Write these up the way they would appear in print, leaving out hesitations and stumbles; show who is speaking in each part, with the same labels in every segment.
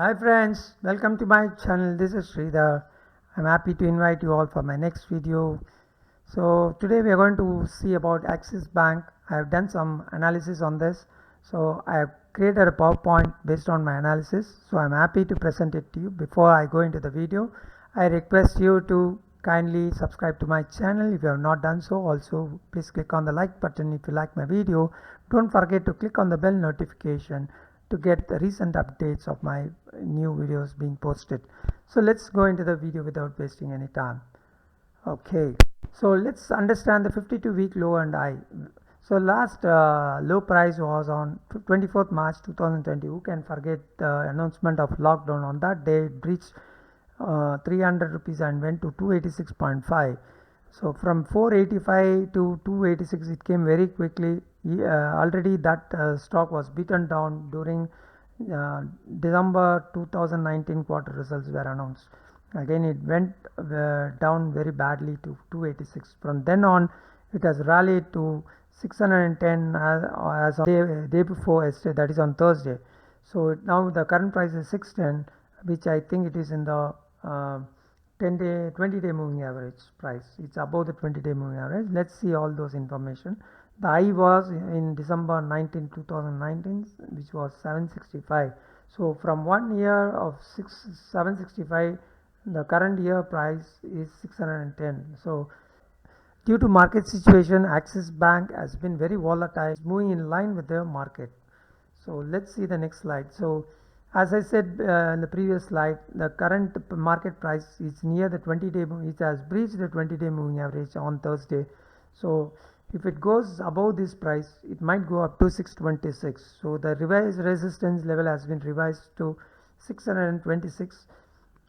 Speaker 1: Hi friends, welcome to my channel. This is Sridhar. I'm happy to invite you all for my next video. So today we are going to see about Axis Bank. I have done some analysis on this. So I have created a PowerPoint based on my analysis. So I'm happy to present it to you. Before I go into the video, I request you to kindly subscribe to my channel if you have not done so. Also, please click on the like button if you like my video. Don't forget to click on the bell notification to get the recent updates of my new videos being posted. So let's go into the video without wasting any time. Okay, so let's understand the 52-week low and high. So last low price was on 24th March 2020. Who can forget the announcement of lockdown? On that day it reached 300 rupees and went to 286.5. So from 485 to 286 it came very quickly. Already that stock was beaten down during December 2019 quarter results were announced. Again it went down very badly to 286. From then on it has rallied to 610 as of day before yesterday, that is on Thursday. So now the current price is 610, which I think it is in the 10-day 20-day moving average price. It's above the 20-day moving average. Let's see all those information. The high was in December 19 2019, which was 765. So from 1 year of 765, the current year price is 610. So due to market situation, Axis Bank has been very volatile, moving in line with the market. So let's see the next slide. So as I said in the previous slide, the current market price is near the 20-day, it has breached the 20-day moving average on Thursday. So if it goes above this price, it might go up to 626. So the revised resistance level has been revised to 626,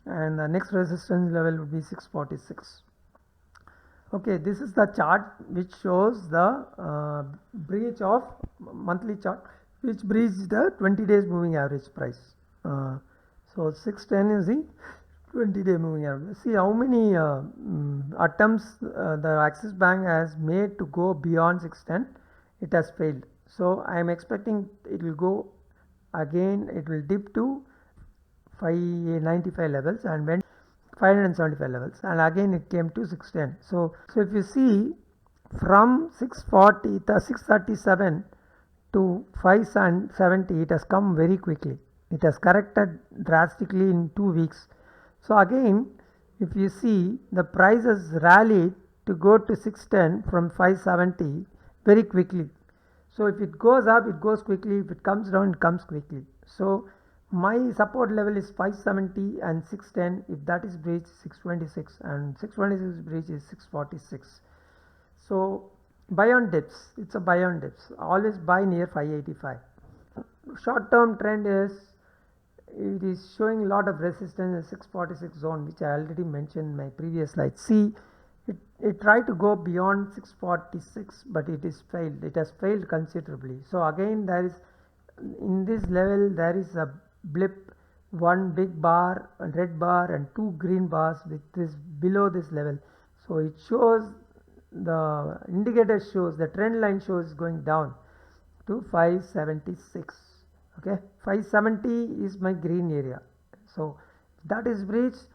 Speaker 1: and the next resistance level would be 646. Okay, this is the chart which shows the breach of monthly chart which breached the 20 days moving average price. So 610 is the 20-day moving average. See how many attempts the Axis Bank has made to go beyond 610. It has failed. So I am expecting it will go again. It will dip to 595 levels and went 575 levels, and again it came to 610. So if you see from 637 to 570, it has come very quickly. It has corrected drastically in 2 weeks. So again, if you see, the price has rallied to go to 610 from 570 very quickly. So if it goes up, it goes quickly. If it comes down, it comes quickly. So my support level is 570 and 610. If that is breached, 626, and 626 breach is 646. So buy on dips. It's a buy on dips. Always buy near 585. Short term trend is, it is showing a lot of resistance in 646 zone, which I already mentioned in my previous slide. See, it tried to go beyond 646, but it is failed. It has failed considerably. So again, there is, in this level there is a blip, one big bar, a red bar, and two green bars which is below this level. So it shows, the indicator shows, the trend line shows going down to 576. Okay, 570 is my green area. So that is breached,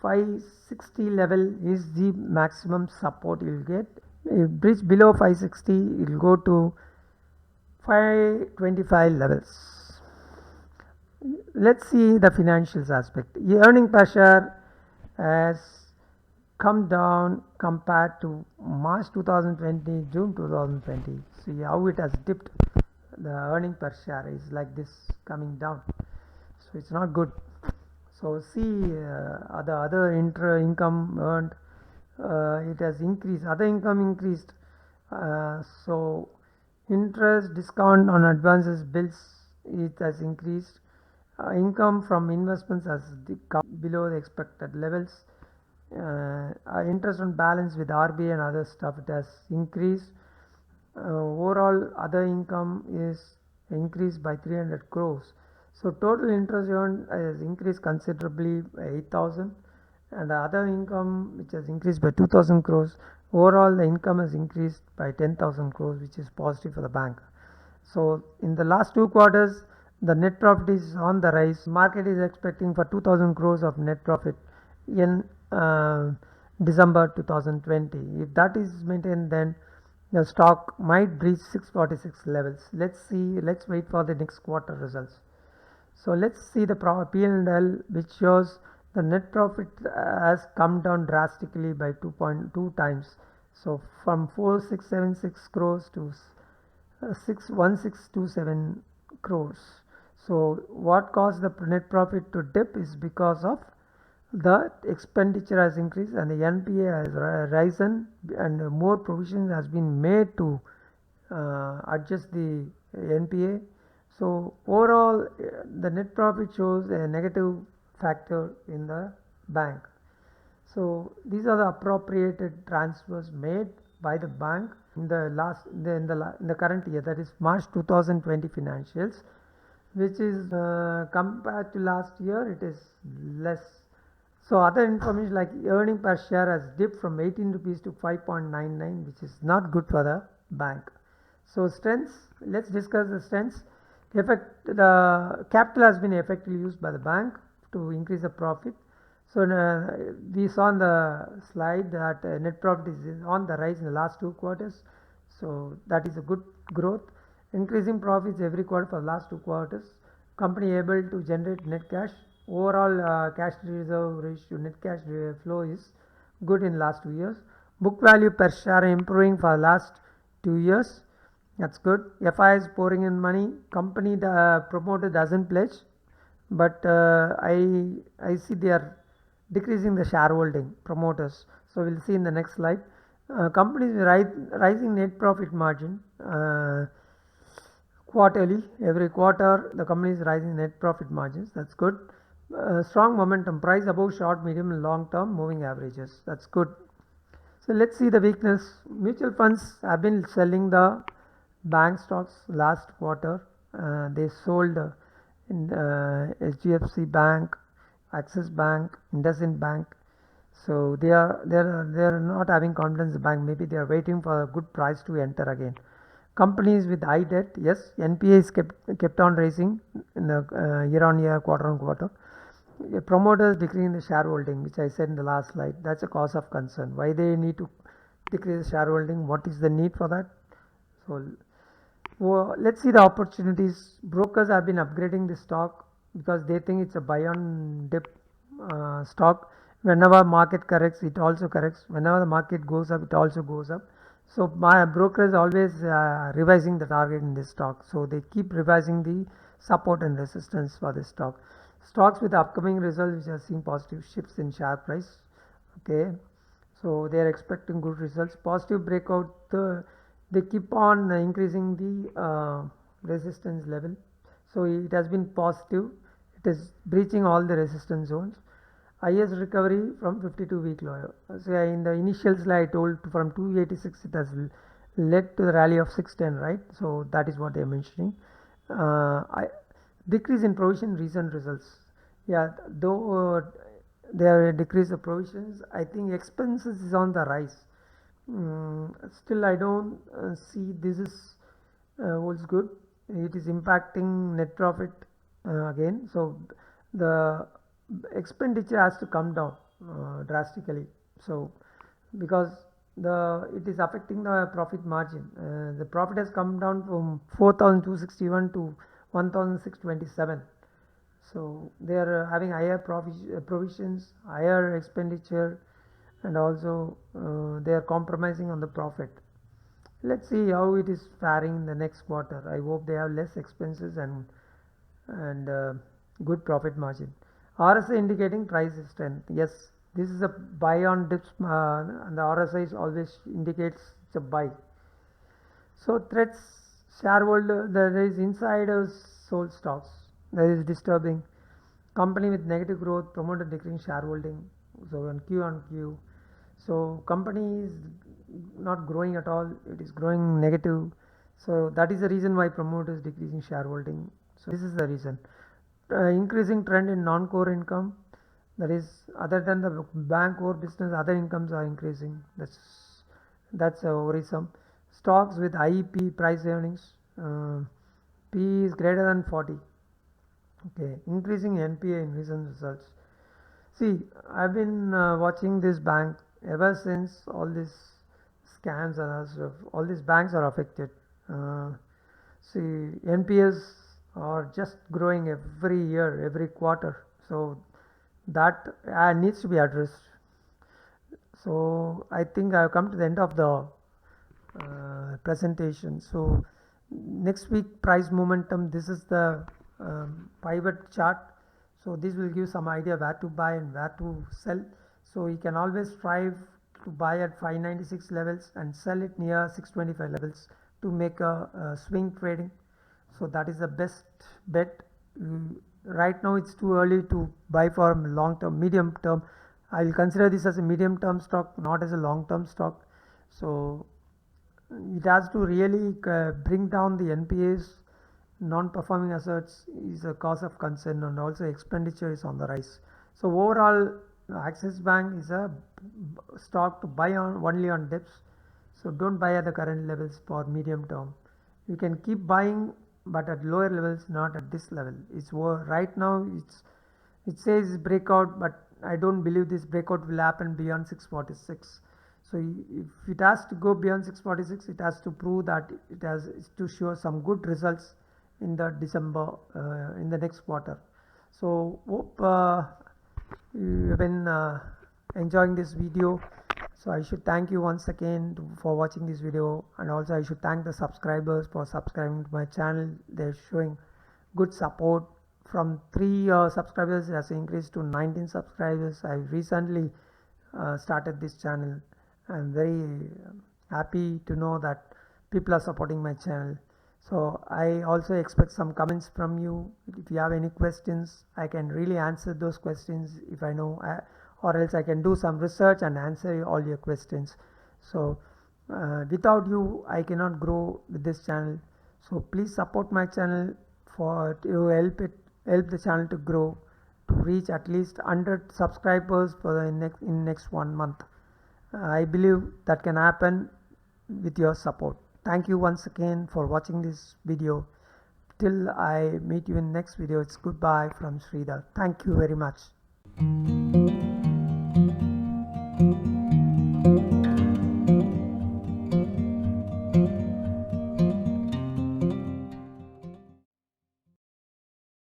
Speaker 1: 560 level is the maximum support you will get. If breach below 560, it will go to 525 levels. Let's see the financials aspect. The earning pressure has come down compared to March 2020, June 2020. See how it has dipped. The earning per share is like this, coming down. So it's not good. So see the other income earned, it has increased. Other income increased. So interest, discount on advances, bills, it has increased. Income from investments has come below the expected levels. Interest on balance with RBI and other stuff, it has increased. Overall other income is increased by 300 crores. So total interest earned has increased considerably by 8,000, and the other income which has increased by 2,000 crores. Overall the income has increased by 10,000 crores, which is positive for the bank. So in the last 2 quarters, The net profit is on the rise. Market is expecting for 2000 crores of net profit in December 2020. If that is maintained, then the stock might breach 646 levels. Let's wait for the next quarter results. So let's see the P&L, which shows the net profit has come down drastically by 2.2 times. So from 4676 crores to 61627 crores. So what caused the net profit to dip is because of the expenditure has increased and the NPA has risen, and more provisions has been made to adjust the NPA. So overall, the net profit shows a negative factor in the bank. So these are the appropriated transfers made by the bank in the current year, that is March 2020 financials, which is compared to last year it is less. So other information like earning per share has dipped from 18 rupees to 5.99, which is not good for the bank. So strengths, let's discuss the strengths. The capital has been effectively used by the bank to increase the profit. So we saw on the slide that net profit is on the rise in the last 2 quarters. So that is a good growth. Increasing profits every quarter for the last 2 quarters. Company able to generate net cash. Overall cash reserve ratio, net cash flow is good in last 2 years. Book value per share improving for the last 2 years. That's good. FI is pouring in money. Company, the promoter doesn't pledge, but I see they are decreasing the shareholding, promoters. So we'll see in the next slide. Companies rising net profit margin quarterly. Every quarter the company is rising net profit margins. That's good. Strong momentum. Price above short, medium and long term moving averages. That's good. So let's see the weakness. Mutual funds have been selling the bank stocks last quarter. They sold in HDFC Bank, Axis Bank, IndusInd Bank. So they are not having confidence in the bank. Maybe they are waiting for a good price to enter again. Companies with high debt, yes, NPA is kept on raising in the year on year, quarter on quarter. Promoters decreasing the shareholding, which I said in the last slide. That's a cause of concern. Why they need to decrease the shareholding? What is the need for that? So let's see the opportunities. Brokers have been upgrading the stock because they think it's a buy on dip stock. Whenever market corrects, it also corrects. Whenever the market goes up, it also goes up. So my broker is always revising the target in this stock. So they keep revising the support and resistance for this stock. Stocks with upcoming results which are seeing positive shifts in share price. Okay, so they are expecting good results. Positive breakout. They keep on increasing the resistance level. So it has been positive. It is breaching all the resistance zones. Highest recovery from 52-week low. So in the initial slide I told from 286 it has led to the rally of 610, right? So that is what they are mentioning. Decrease in provision recent results. Yeah, though they are decrease the provisions, I think expenses is on the rise. Still I don't see this is holds good. It is impacting net profit again. So the expenditure has to come down drastically. So because it is affecting the profit margin. The profit has come down from 4,261 to 1,627. So they are having higher provisions, higher expenditure, and also they are compromising on the profit. Let's see how it is faring in the next quarter. I hope they have less expenses and good profit margin. RSI indicating price strength. Yes, this is a buy on dips, and the RSI always indicates it's a buy. So threats, shareholder, there is insiders sold stocks. That is disturbing. Company with negative growth, promoter decreasing shareholding. So on Q. So company is not growing at all. It is growing negative. So that is the reason why promoter is decreasing shareholding. So this is the reason. Increasing trend in non-core income. That is, other than the bank core business, other incomes are increasing. That's worrisome. Stocks with high P price earnings. P is greater than 40. Okay, increasing NPA in recent results. See, I've been watching this bank ever since all these scams and all stuff. All these banks are affected. Uh, See, NPS are just growing every year, every quarter. So that needs to be addressed. So I think I've come to the end of the presentation. So next week price momentum. This is the pivot chart. So this will give some idea where to buy and where to sell. So you can always strive to buy at 596 levels and sell it near 625 levels to make a swing trading. So that is the best bet. Right now it's too early to buy for long term, medium term. I will consider this as a medium term stock, not as a long term stock. So it has to really bring down the NPAs. Non-performing assets is a cause of concern, and also expenditure is on the rise. So overall, Axis Bank is a stock to buy on only on dips. So don't buy at the current levels for medium term. You can keep buying, but at lower levels, not at this level. It's right now. It says breakout, but I don't believe this breakout will happen beyond 646. So if it has to go beyond 646, it has to prove that it has to show some good results in the December in the next quarter. So hope you have been enjoying this video. So I should thank you once again for watching this video, and also I should thank the subscribers for subscribing to my channel. They're showing good support. From 3 subscribers it has increased to 19 subscribers. I recently started this channel. I'm very happy to know that people are supporting my channel. So I also expect some comments from you. If you have any questions, I can really answer those questions if I know, or else I can do some research and answer all your questions. So without you, I cannot grow with this channel. So please support my channel for to help the channel to grow, to reach at least 100 subscribers for the next 1 month. I believe that can happen with your support. Thank you once again for watching this video. Till I meet you in next video, it's goodbye from Sridhar. Thank you very much.